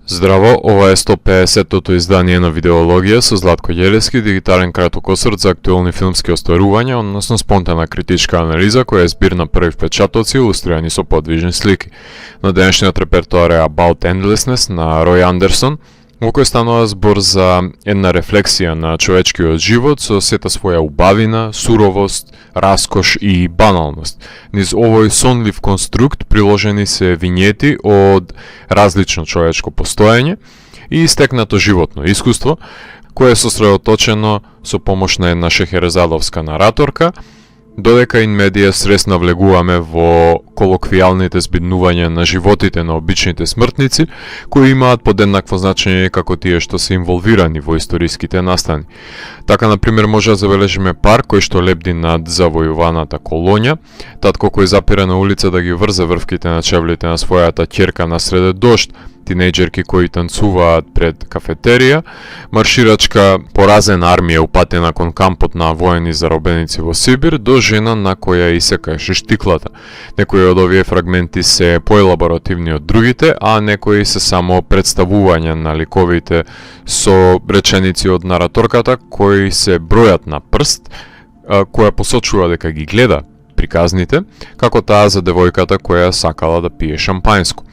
Здраво, ова е 150-тото издание на Видеологија со Златко Ѓелевски, дигитален краток осврт за актуелни филмски остварувања, односно спонтана критичка анализа која е збир на први впечатоци илустрирани со подвижни слики. На денешниот репертоар е About Endlessness на Рој Андерсон, во кој станува збор за една рефлексија на човечкиот живот со сета своја убавина, суровост, раскош и баналност. Низ овој сонлив конструкт приложени се вињети од различно човечко постоење и истекнато животно искуство, кое е сосредоточено со помош на една шехерезадовска нараторка, додека ин медија срез навлегуваме во колоквијалните збиднувања на животите на обичните смртници, кои имаат подеднакво значење како тие што се инволвирани во историските настани. Така, например, може да забележиме пар кој што лебди над завојуваната Колонја, татко кој запира на улица да ги врзе врвките на чевлите на својата ќерка насреде дожд, тинејџерки кои танцуваат пред кафетерија, марширачка поразена армија упатена кон кампот на воени заробеници во Сибир, до жена на која исекаше штиклата. Некои од овие фрагменти се поелаборативни од другите, а некои се само представувања на ликовите со реченици од нараторката кои се бројат на прст, која посочува дека ги гледа приказните, како таа за девојката која сакала да пие шампајнско.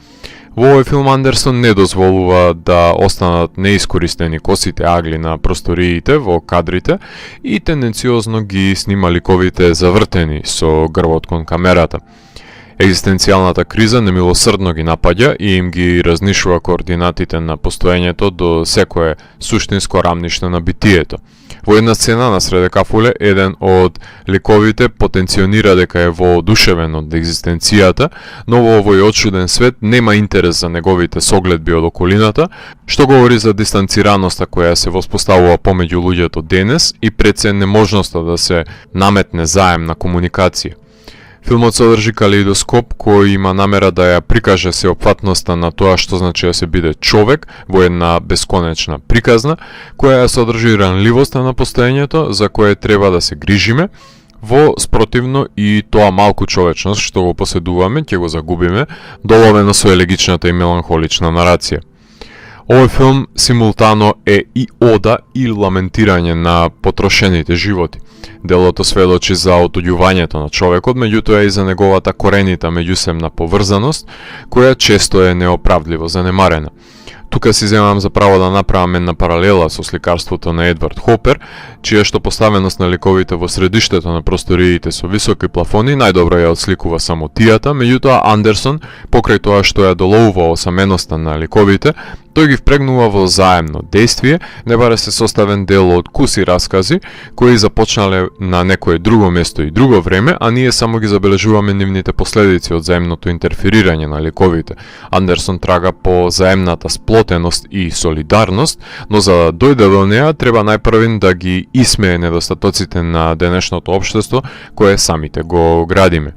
Во овој филм Андерсон не дозволува да останат неискористени косите агли на просториите во кадрите и тенденциозно ги снима ликовите завртени со грбот кон камерата. Екзистенцијалната криза немилосрдно ги напаѓа и им ги разнишува координатите на постоењето до секое суштинско рамниште на битието. Во една сцена насреде кафуле, еден од ликовите потенционира дека е воодушевен од екзистенцијата, но во овој очуден свет нема интерес за неговите согледби од околината, што говори за дистанцираноста која се воспоставува помеѓу луѓето денес и пред се неможноста да се наметне заемна комуникација. Филмот содржи калеидоскоп кој има намера да ја прикаже сеопфатноста на тоа што значи да се биде човек во една бесконечна приказна, која ја содржи ранливоста на постоењето за кое треба да се грижиме, во спротивно и тоа малку човечност што го поседуваме, ќе го загубиме, доловено со елегичната и меланхолична нарација. Овој филм симултано е и ода и ламентирање на потрошените животи. Делото сведочи за отуѓувањето на човекот, меѓутоа и за неговата коренита меѓусебна поврзаност, која често е неоправдливо занемарена. Тука си земам за право да направам една паралела со сликарството на Едвард Хопер, чија што поставеност на ликовите во средиштето на просториите со високи плафони најдобро ја отсликува самотијата, меѓутоа Андерсон, покрај тоа што ја доловува осаменоста на ликовите, тој ги впрегнува во заемно дејствие, не баре се составен дел од куси раскази, кои започнале на некое друго место и друго време, а ние само ги забележуваме нивните последици од заемното интерферирање на ликовите. Андерсон трага по заемната сплотеност и солидарност, но за да дојде до неа, треба најпрвин да ги исмее недостатоците на денешното општество, кое самите го градиме.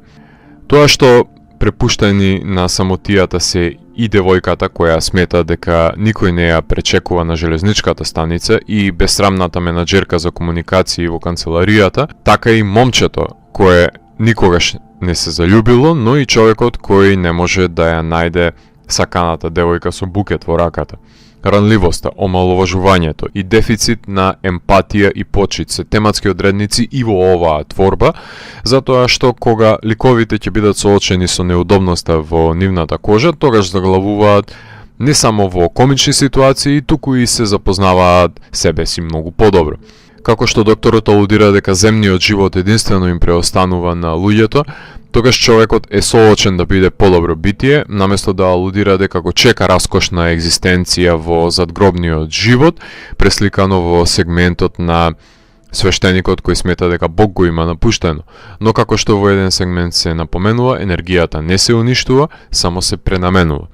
Тоа што препуштени на самотијата се и девојката која смета дека никој не ја пречекува на железничката станица и бесрамната менаџерка за комуникации во канцеларијата, така и момчето кое никогаш не се заљубило, но и човекот кој не може да ја најде саканата девојка со букет во раката. Ранливоста, омаловажувањето и дефицит на емпатија и почит се тематски одредници и во оваа творба, затоа што кога ликовите ќе бидат соочени со неудобноста во нивната кожа, тогаш заглавуваат не само во комични ситуации, туку и се запознаваат себе си многу подобро. Како што докторот алудира дека земниот живот единствено им преостанува на луѓето, тогаш човекот е соочен да биде подобро битие, наместо да алудира дека го чека раскошна екзистенција во задгробниот живот, пресликано во сегментот на свештеникот кој смета дека Бог го има напуштено. Но како што во еден сегмент се напоменува, енергијата не се уништува, само се пренаменува.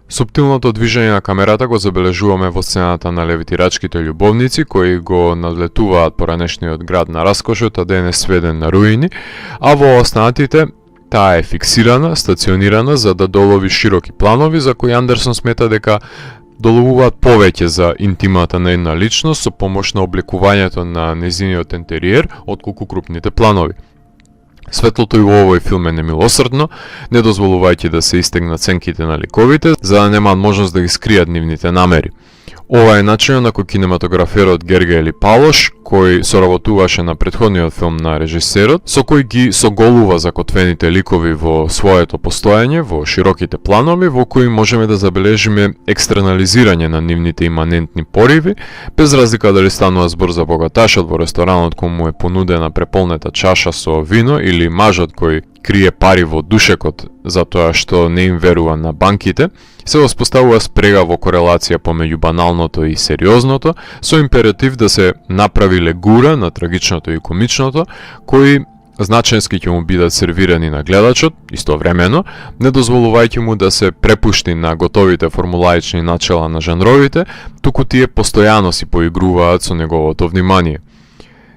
Суптилното движење на камерата го забележуваме во сцената на левитирачките љубовници кои го надлетуваат поранешниот град на раскошот, а денес сведен на руини, а во останатите таа е фиксирана, стационирана за да долови широки планови за кои Андерсон смета дека доловуваат повеќе за интимата на една личност со помош на обликувањето на незиниот интериер отколку крупните планови. Светлото и во овој филм е немилосрдно, не дозволувајќи да се истегнат сенките на ликовите, за да немаат можност да ги скријат нивните намери. Ова е начинот на кој кинематограферот Гергели Палош, кој соработуваше на претходниот филм на режисерот, со кој ги соголува закотвените ликови во своето постоење, во широките планови, во кои можеме да забележиме екстернализирање на нивните иманентни пориви, без разлика дали станува збор за богаташот во ресторанот кој му е понудена преполнета чаша со вино или мажот кој крие пари во душекот затоа што не им верува на банките, се воспоставува спрега во корелација помеѓу баналното и сериозното, со императив да се направи легура на трагичното и комичното, кои значенски ќе му бидат сервирани на гледачот, истовремено, не дозволувајќи му да се препушти на готовите формулаични начела на жанровите, туку тие постојано си поигруваат со неговото внимание.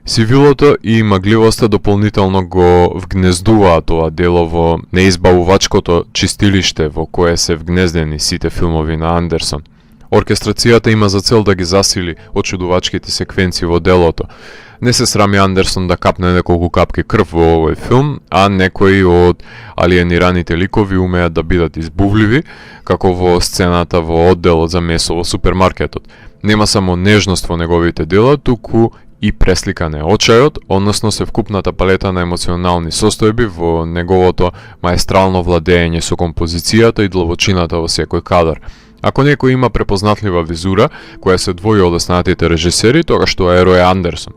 Сивилото и магливоста дополнително го вгнездуваат ова дело во неизбавувачкото чистилиште во кое се вгнездени сите филмови на Андерсон. Оркестрацијата има за цел да ги засили очудувачките секвенции во делото. Не се срами Андерсон да капне неколку капки крв во овој филм, а некои од алиенираните ликови умеат да бидат избувливи, како во сцената во одделот за месо во супермаркетот. Нема само нежност во неговите дела, туку и пресликане очајот, односно севкупната палета на емоционални состојби во неговото маестрално владење со композицијата и длабочината во секој кадар. Ако некој има препознатлива визура, која се двои од останатите режисери, тогаш тоа е Рој Андерсон.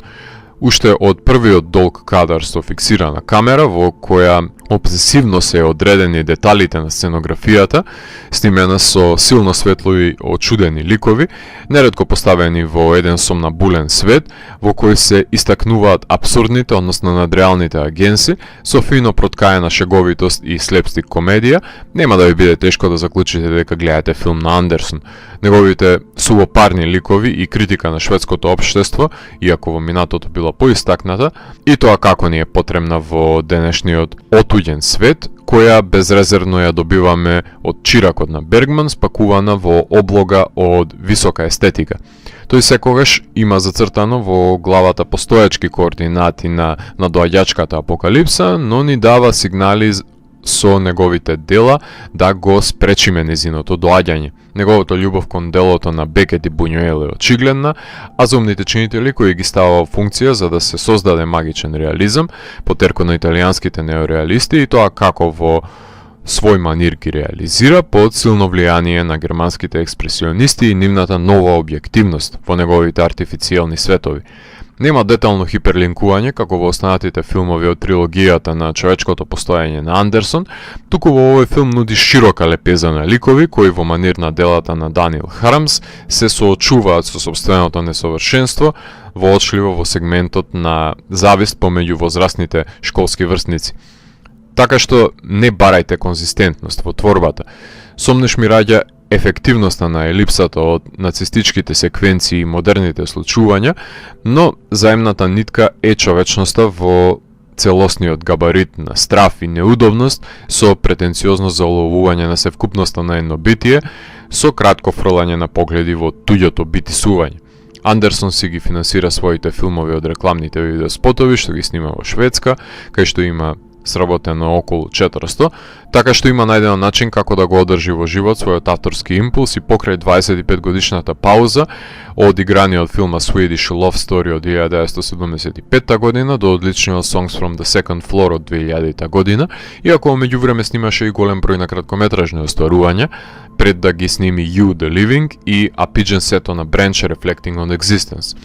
Уште од првиот долг кадар со фиксирана камера, во која обсесивно се одредени деталите на сценографијата, снимена со силно светло и очудени ликови, неретко поставени во еден сомнабулен свет, во кој се истакнуваат абсурдните, односно надреалните агенси, со фино проткаена шеговитост и слепстик комедија, нема да ви биде тешко да заклучите дека гледате филм на Андерсон. Неговите сувопарни ликови и критика на шведското општество, иако во минатото била поистакната, и тоа како ни е потребна во денешниот отуѓен свет, која безрезервно ја добиваме од чиракот на Бергман, спакувана во облога од висока естетика. Тој секогаш има зацртано во главата постојачки координати на доаѓачката апокалипса, но ни дава сигнали со неговите дела да го спречиме незиното доаѓање. Неговото љубов кон делото на Бекет и Бунјуел е очигледна, а за умните чинители кои ги става во функција за да се создаде магичен реализам, потерко на италијанските неореалисти, и тоа како во свој манир ги реализира под силно влијание на германските експресионисти и нивната нова објективност во неговите артифицијални светови. Нема детално хиперлинкување како во останатите филмови од трилогијата на човечкото постоење на Андерсон, туку во овој филм нуди широка лепеза на ликови кои во манир на делата на Даниел Харамс се соочуваат со собственото несовршенство, воочливо во сегментот на завист помеѓу возрастните школски врсници. Така што не барајте конзистентност во творбата. Сомнеш ми раѓа ефективноста на елипсата од нацистичките секвенции и модерните случувања, но заемната нитка е човечноста во целосниот габарит на страф и неудобност, со претенциозност за оловување на севкупноста на едно битие, со кратко фрлање на погледи во туѓото битисување. Андерсон си ги финансира своите филмови од рекламните видеоспотови што ги снима во Шведска, кај што има сработено околу 400, така што има најдено начин како да го одржи во живот својот авторски импулс и покрај 25 годишната пауза од играниот филма Swedish Love Story од 1975 година до одличниот Songs from the Second Floor од 2000 година, иако меѓувреме снимаше и голем број на краткометражни остварувања, пред да ги сними You the Living и A Pigeon Set on a Branch Reflecting on Existence.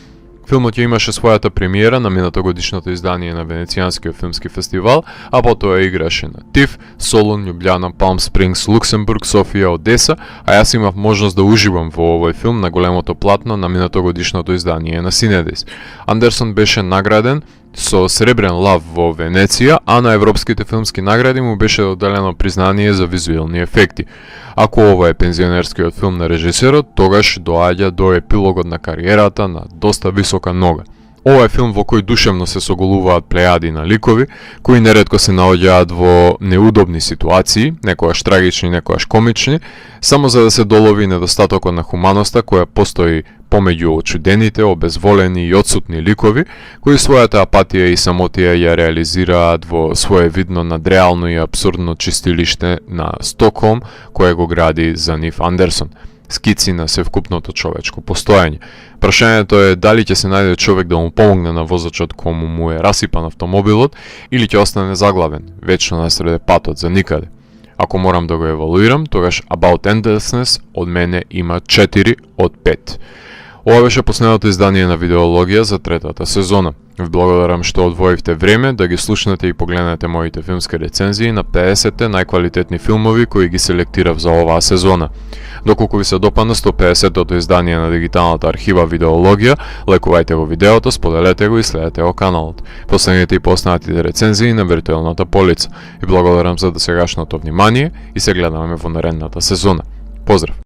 Филмот ја имаше својата премиера на минатогодишното издание на Венецијанскиот филмски фестивал, а потоа играше на ТИФ, Солун, Љубљана, Палм Спрингс, Луксембург, Софија, Одеса, а јас имав можност да уживам во овој филм на големото платно на минатогодишното издание на Синедис. Андерсон беше награден со Сребрен лав во Венеција, а на европските филмски награди му беше доделено признание за визуелни ефекти. Ако ова е пензионерскиот филм на режисерот, тогаш доаѓа до епилогот на кариерата на доста висока нога. Ова е филм во кој душевно се соголуваат плејади на ликови, кои неретко се наоѓаат во неудобни ситуации, некојаш трагични, некојаш комични, само за да се долови недостатокот на хуманоста која постои помеѓу очудените, обезволени и отсутни ликови, кои својата апатија и самотија ја реализираат во своевидно надреално и абсурдно чистилиште на Стокхолм, кое го гради за нив Андерсон. Скици на севкупното човечко постојање. Прашањето е дали ќе се најде човек да му помогне на возачот кому му е расипан автомобилот или ќе остане заглавен, вечно насреде патот за никаде. Ако морам да го евалуирам, тогаш About Endlessness од мене има 4 од 5. Ова беше последното издание на Видеологија за третата сезона. Ви благодарам што одвоивте време да ги слушнете и погледнете моите филмски рецензии на 50-те најквалитетни филмови кои ги селектирав за оваа сезона. Доколку ви се допадна 150-тото издание на дигиталната архива Видеологија, лекувајте го видеото, споделете го и следете го каналот. Последните и поснатите рецензии на виртуелната полица. И благодарам за досегашното внимание и се гледаме во наредната сезона. Поздрав!